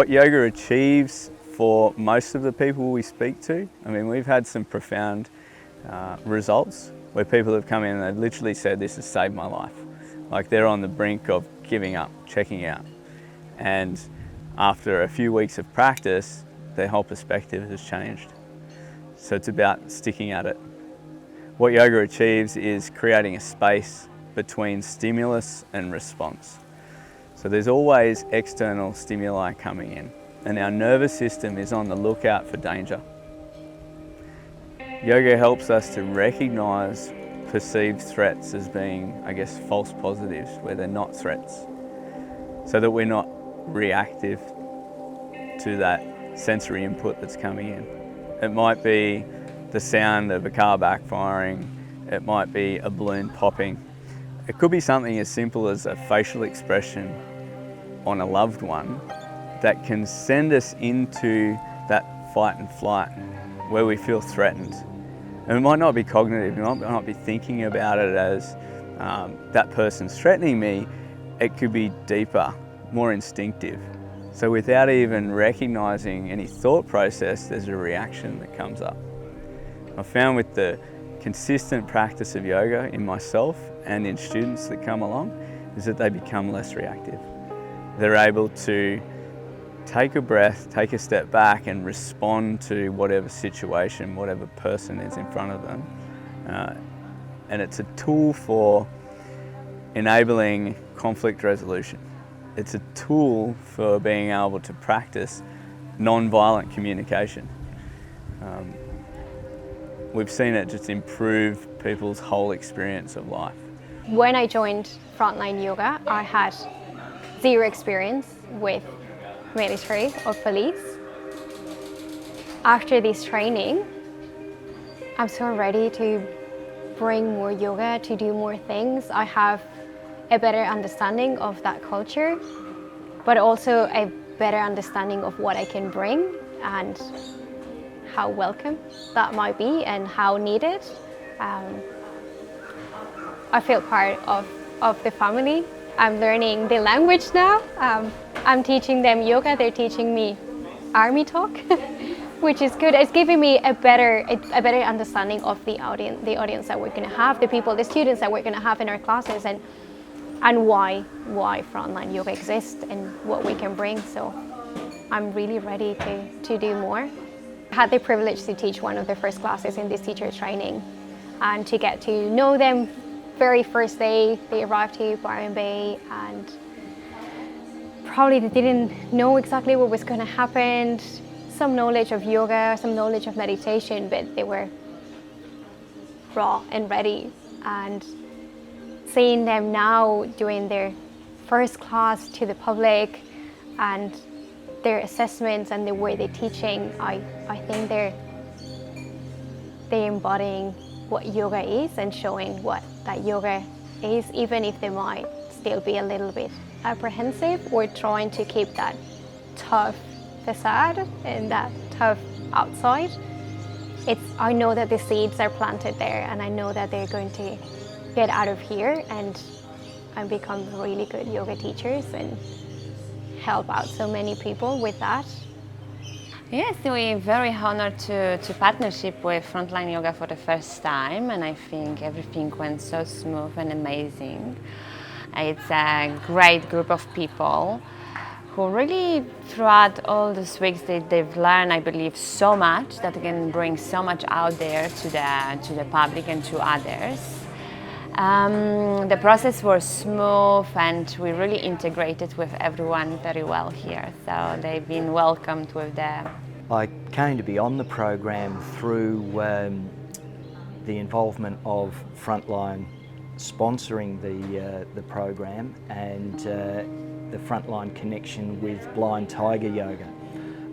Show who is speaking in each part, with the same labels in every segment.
Speaker 1: What yoga achieves for most of the people we speak to, I mean, we've had some profound results where people have come in and they've literally said, this has saved my life. Like they're on the brink of giving up, checking out. And after a few weeks of practice, their whole perspective has changed. So it's about sticking at it. What yoga achieves is creating a space between stimulus and response. So there's always external stimuli coming in, and our nervous system is on the lookout for danger. Yoga helps us to recognise perceived threats as being, I guess, false positives, where they're not threats, so that we're not reactive to that sensory input that's coming in. It might be the sound of a car backfiring, it might be a balloon popping. It could be something as simple as a facial expression on a loved one that can send us into that fight and flight where we feel threatened. And it might not be cognitive, we might not be thinking about it as that person's threatening me. It could be deeper, more instinctive. So without even recognising any thought process, there's a reaction that comes up. I've found with the consistent practice of yoga in myself and in students that come along is that they become less reactive. They're able to take a breath, take a step back and respond to whatever situation, whatever person is in front of them. And it's a tool for enabling conflict resolution. It's a tool for being able to practice non-violent communication. We've seen it just improve people's whole experience of life.
Speaker 2: When I joined Frontline Yoga, I had zero experience with military or police. After this training, I'm so ready to bring more yoga, to do more things. I have a better understanding of that culture, but also a better understanding of what I can bring and how welcome that might be and how needed. I feel part of the family. I'm learning the language now. I'm teaching them yoga, they're teaching me army talk, which is good. It's giving me a better understanding of the audience that we're going to have, the students that we're going to have in our classes, and why Frontline Yoga exists and what we can bring. So I'm really ready to do more. I had the privilege to teach one of the first classes in this teacher training and to get to know them. Very first day they arrived to Byron Bay, and probably they didn't know exactly what was going to happen. Some knowledge of yoga, some knowledge of meditation, but they were raw and ready. And seeing them now doing their first class to the public and their assessments and the way they're teaching, I think they're embodying what yoga is and showing what that yoga is, even if they might still be a little bit apprehensive or trying to keep that tough facade and that tough outside. I know that the seeds are planted there, and I know that they're going to get out of here and become really good yoga teachers and help out so many people with that.
Speaker 3: Yes, we're very honored to partnership with Frontline Yoga for the first time, and I think everything went so smooth and amazing. It's a great group of people who really, throughout all these weeks, they've learned, I believe, so much that they can bring so much out there to the public and to others. The process was smooth, and we really integrated with everyone very well here, so they've been welcomed with them.
Speaker 4: I came to be on the program through the involvement of Frontline sponsoring the program and the Frontline connection with Blind Tiger Yoga.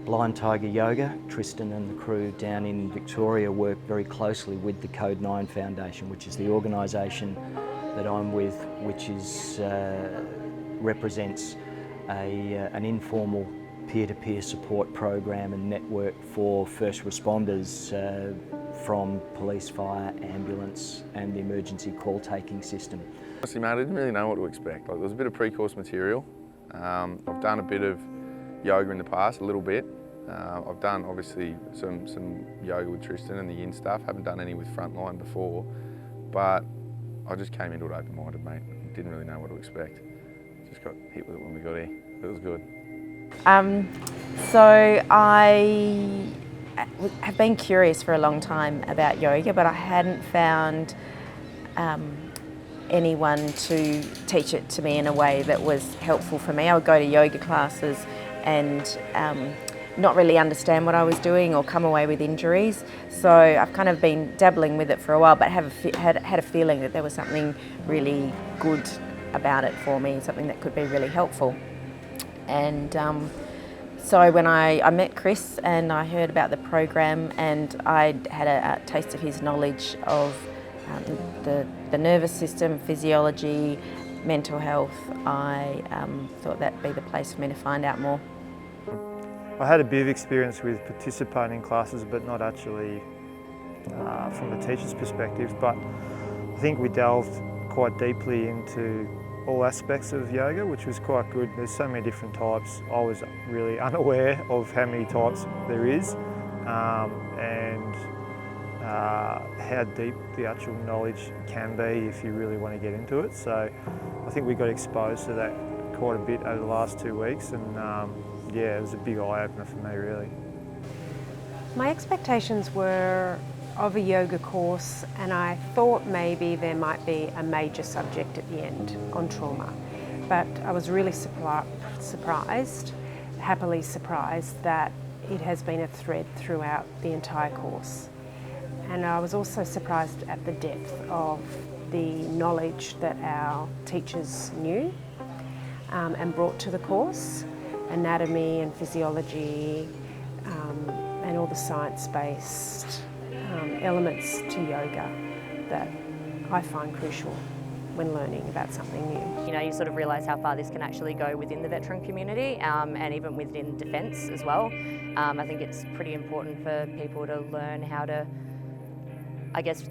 Speaker 4: Blind Tiger Yoga, Tristan and the crew down in Victoria work very closely with the Code 9 Foundation, which is the organisation that I'm with, which is represents an informal peer-to-peer support program and network for first responders from police, fire, ambulance and the emergency call taking system.
Speaker 5: Honestly, mate, I didn't really know what to expect. There was a bit of pre-course material. I've done a bit of yoga in the past, a little bit. I've done obviously some yoga with Tristan and the yin stuff. Haven't done any with Frontline before, but I just came into it open-minded, mate. Didn't really know what to expect. Just got hit with it when we got here. It was good.
Speaker 6: So I have been curious for a long time about yoga, but I hadn't found anyone to teach it to me in a way that was helpful for me. I would go to yoga classes and not really understand what I was doing or come away with injuries. So I've kind of been dabbling with it for a while, but had a feeling that there was something really good about it for me, something that could be really helpful. And so when I met Chris and I heard about the program, and I had a taste of his knowledge of the nervous system, physiology, mental health, I thought that'd be the place for me to find out more.
Speaker 7: I had a bit of experience with participating in classes, but not actually from a teacher's perspective. But I think we delved quite deeply into all aspects of yoga, which was quite good. There's so many different types. I was really unaware of how many types there is, and how deep the actual knowledge can be if you really want to get into it. So I think we got exposed to that quite a bit over the last 2 weeks, and yeah, it was a big eye-opener for me, really.
Speaker 8: My expectations were of a yoga course, and I thought maybe there might be a major subject at the end on trauma. But I was really surprised, happily surprised, that it has been a thread throughout the entire course. And I was also surprised at the depth of the knowledge that our teachers knew and brought to the course. Anatomy and physiology and all the science-based elements to yoga that I find crucial when learning about something new.
Speaker 9: You know, you sort of realise how far this can actually go within the veteran community and even within defence as well. I think it's pretty important for people to learn how to, I guess,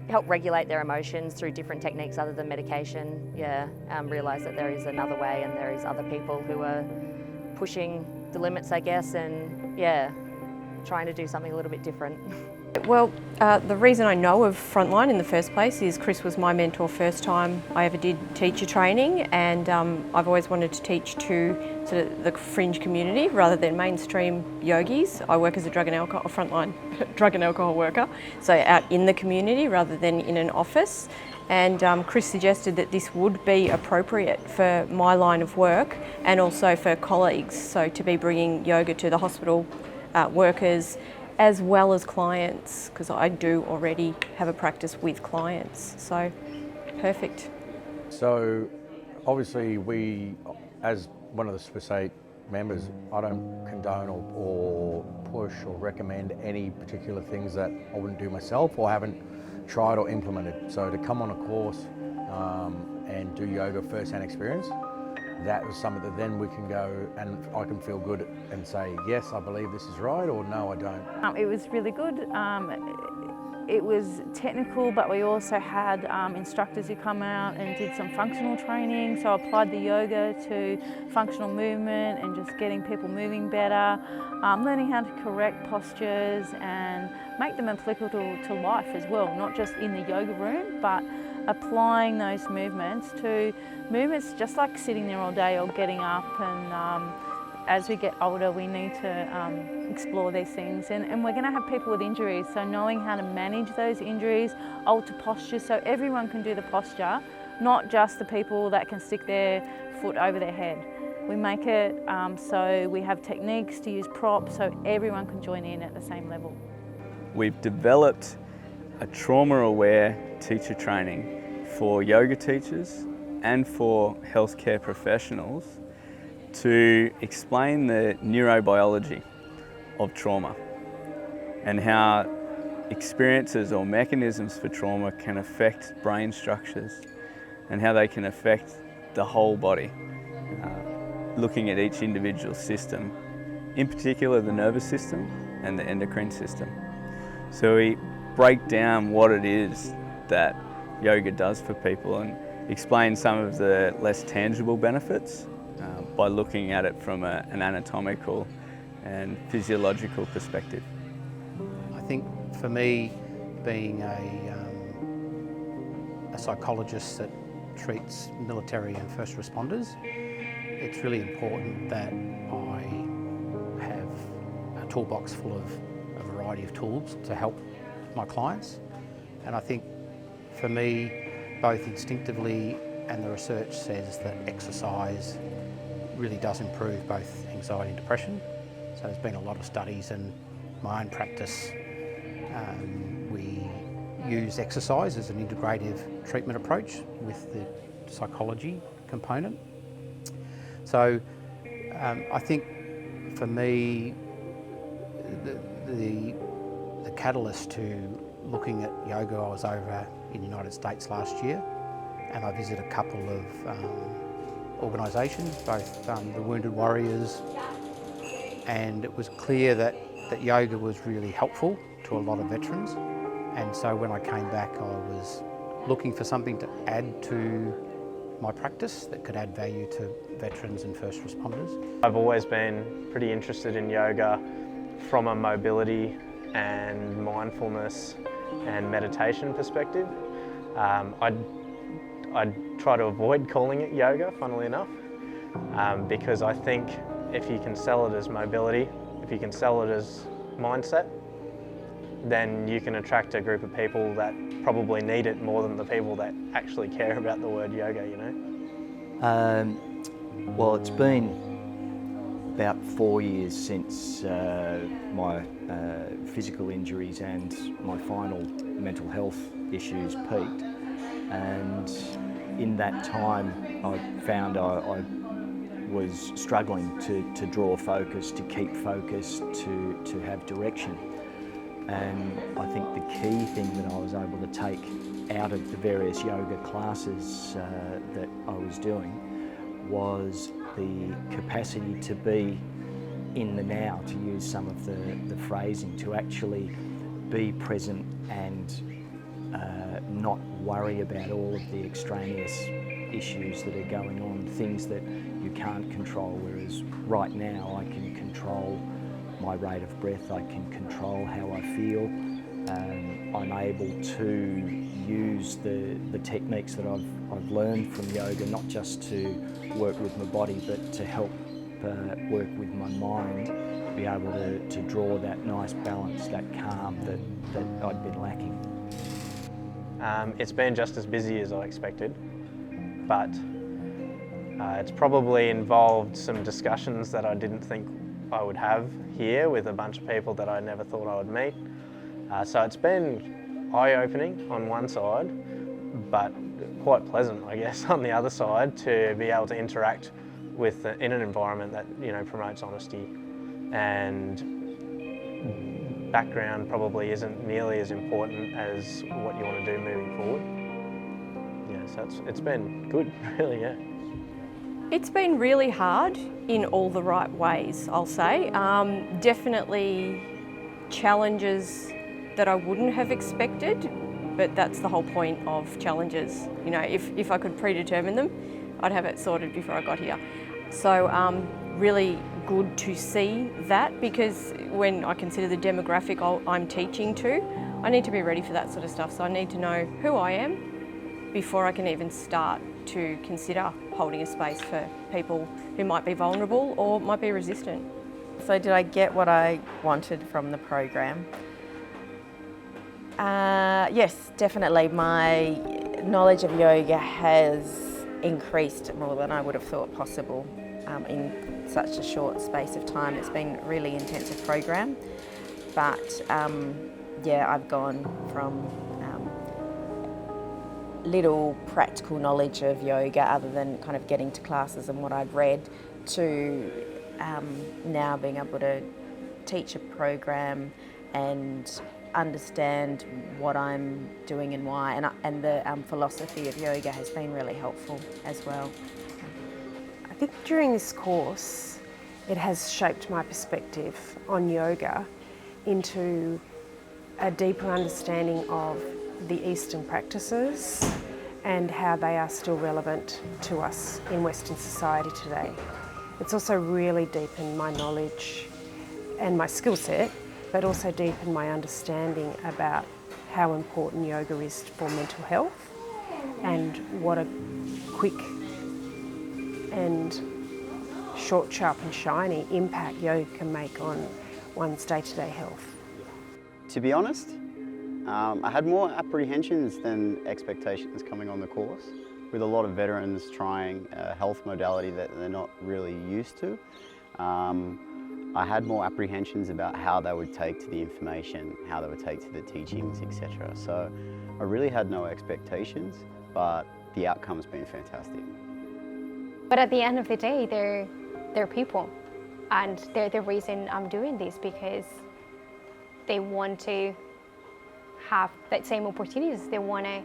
Speaker 9: help regulate their emotions through different techniques other than medication. Yeah, realise that there is another way and there is other people who are pushing the limits, I guess, and yeah, trying to do something a little bit different.
Speaker 8: Well, the reason I know of Frontline in the first place is Chris was my mentor first time I ever did teacher training, and I've always wanted to teach to sort of the fringe community rather than mainstream yogis. I work as a drug and alcohol, frontline drug and alcohol worker, so out in the community rather than in an office. And Chris suggested that this would be appropriate for my line of work and also for colleagues, so to be bringing yoga to the hospital workers as well as clients, because I do already have a practice with clients, so perfect.
Speaker 10: So obviously we, as one of the Swiss 8 members, I don't condone or push or recommend any particular things that I wouldn't do myself or haven't tried or implemented. So to come on a course and do yoga first-hand experience, that was something that then we can go and I can feel good and say, yes, I believe this is right, or no, I don't.
Speaker 11: It was really good. It was technical, but we also had instructors who come out and did some functional training. So I applied the yoga to functional movement and just getting people moving better, learning how to correct postures and make them applicable to life as well, not just in the yoga room, but applying those movements to movements just like sitting there all day or getting up. And as we get older, we need to explore these things, and we're going to have people with injuries, so knowing how to manage those injuries, alter postures so everyone can do the posture, not just the people that can stick their foot over their head. We make it so we have techniques to use props so everyone can join in at the same level.
Speaker 1: We've developed a trauma-aware teacher training for yoga teachers and for healthcare professionals to explain the neurobiology of trauma and how experiences or mechanisms for trauma can affect brain structures and how they can affect the whole body, looking at each individual system, in particular the nervous system and the endocrine system. So we break down what it is that yoga does for people and explain some of the less tangible benefits, by looking at it from an anatomical and physiological perspective.
Speaker 12: I think for me, being a psychologist that treats military and first responders, it's really important that I have a toolbox full of a variety of tools to help my clients. And I think for me, both instinctively and the research says that exercise really does improve both anxiety and depression. So there's been a lot of studies, and my own practice, we use exercise as an integrative treatment approach with the psychology component. So I think for me, the catalyst to looking at yoga, I was over in the United States last year, and I visited a couple of organisations, both the Wounded Warriors, and it was clear that yoga was really helpful to a lot of veterans. And so when I came back, I was looking for something to add to my practice that could add value to veterans and first responders.
Speaker 13: I've always been pretty interested in yoga from a mobility and mindfulness and meditation perspective. I'd try to avoid calling it yoga, funnily enough, because I think if you can sell it as mobility, if you can sell it as mindset, then you can attract a group of people that probably need it more than the people that actually care about the word yoga, you know?
Speaker 4: Well, it's been about 4 years since my physical injuries and my final mental health issues peaked, and in that time I found I was struggling to draw focus, to keep focus, to have direction. And I think the key thing that I was able to take out of the various yoga classes that I was doing was the capacity to be in the now, to use some of the phrasing, to actually be present and not worry about all of the extraneous issues that are going on, things that you can't control, whereas right now I can control my rate of breath, I can control how I feel. I'm able to use the techniques that I've learned from yoga, not just to work with my body, but to help work with my mind, be able to draw that nice balance, that calm that I'd been lacking.
Speaker 13: It's been just as busy as I expected, but it's probably involved some discussions that I didn't think I would have here with a bunch of people that I never thought I would meet. So it's been eye-opening on one side, but quite pleasant, I guess, on the other side, to be able to interact with in an environment that, you know, promotes honesty, and background probably isn't nearly as important as what you want to do moving forward. Yeah, so it's been good, really, yeah.
Speaker 14: It's been really hard in all the right ways, I'll say. Definitely challenges that I wouldn't have expected, but that's the whole point of challenges. You know, if I could predetermine them, I'd have it sorted before I got here. So really good to see that, because when I consider the demographic I'm teaching to, I need to be ready for that sort of stuff. So I need to know who I am before I can even start to consider holding a space for people who might be vulnerable or might be resistant.
Speaker 6: So did I get what I wanted from the program? Yes, definitely. My knowledge of yoga has increased more than I would have thought possible in such a short space of time. It's been a really intensive program, but yeah, I've gone from little practical knowledge of yoga other than kind of getting to classes and what I'd read, to now being able to teach a program and understand what I'm doing and why, and the philosophy of yoga has been really helpful as well.
Speaker 8: I think during this course it has shaped my perspective on yoga into a deeper understanding of the Eastern practices and how they are still relevant to us in Western society today. It's also really deepened my knowledge and my skill set, but also deepened my understanding about how important yoga is for mental health and what a quick and short, sharp and shiny impact yoga can make on one's day-to-day health.
Speaker 15: To be honest, I had more apprehensions than expectations coming on the course, with a lot of veterans trying a health modality that they're not really used to. I had more apprehensions about how they would take to the information, how they would take to the teachings, etc. So I really had no expectations, but the outcome's been fantastic.
Speaker 2: But at the end of the day, they're people, and they're the reason I'm doing this, because they want to have that same opportunities. They want to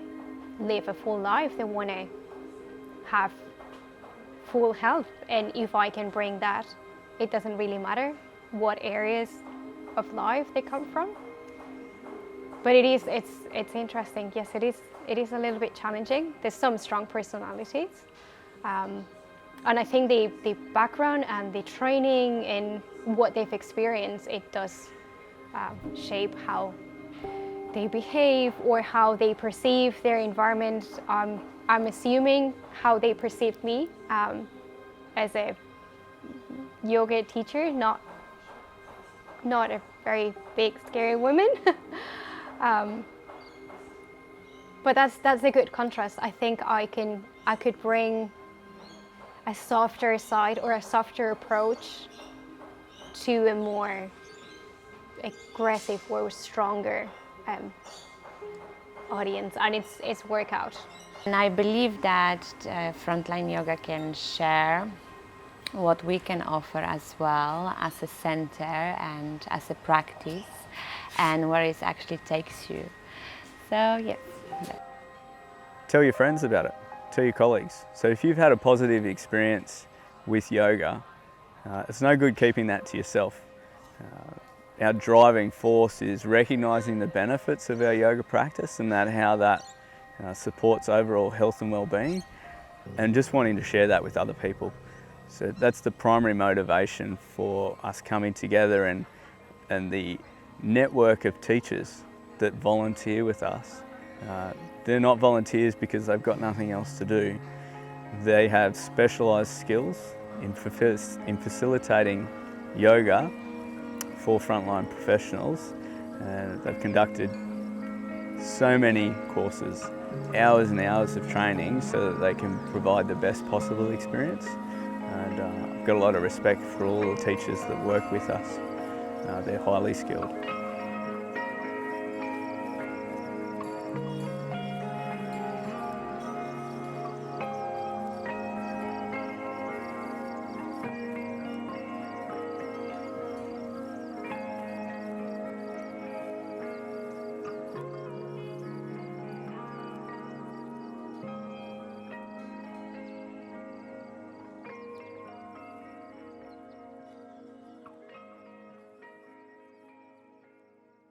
Speaker 2: live a full life. They want to have full health. And if I can bring that, it doesn't really matter what areas of life they come from. But it's interesting. Yes, it is a little bit challenging. There's some strong personalities. And I think the background and the training and what they've experienced, it does shape how they behave or how they perceive their environment. I'm assuming how they perceived me as a yoga teacher, not a very big, scary woman. But that's a good contrast. I think I could bring a softer side or a softer approach to a more aggressive or stronger audience, and it's workout.
Speaker 3: And I believe that Frontline Yoga can share what we can offer as well as a center and as a practice, and where it actually takes you. So yes.
Speaker 1: Tell your friends about it. Tell your colleagues. So if you've had a positive experience with yoga, it's no good keeping that to yourself. Our driving force is recognising the benefits of our yoga practice and how that supports overall health and well-being, and just wanting to share that with other people. So that's the primary motivation for us coming together, and the network of teachers that volunteer with us. They're not volunteers because they've got nothing else to do. They have specialised skills in facilitating yoga for frontline professionals, and they've conducted so many courses, hours and hours of training, so that they can provide the best possible experience. And I've got a lot of respect for all the teachers that work with us. They're highly skilled.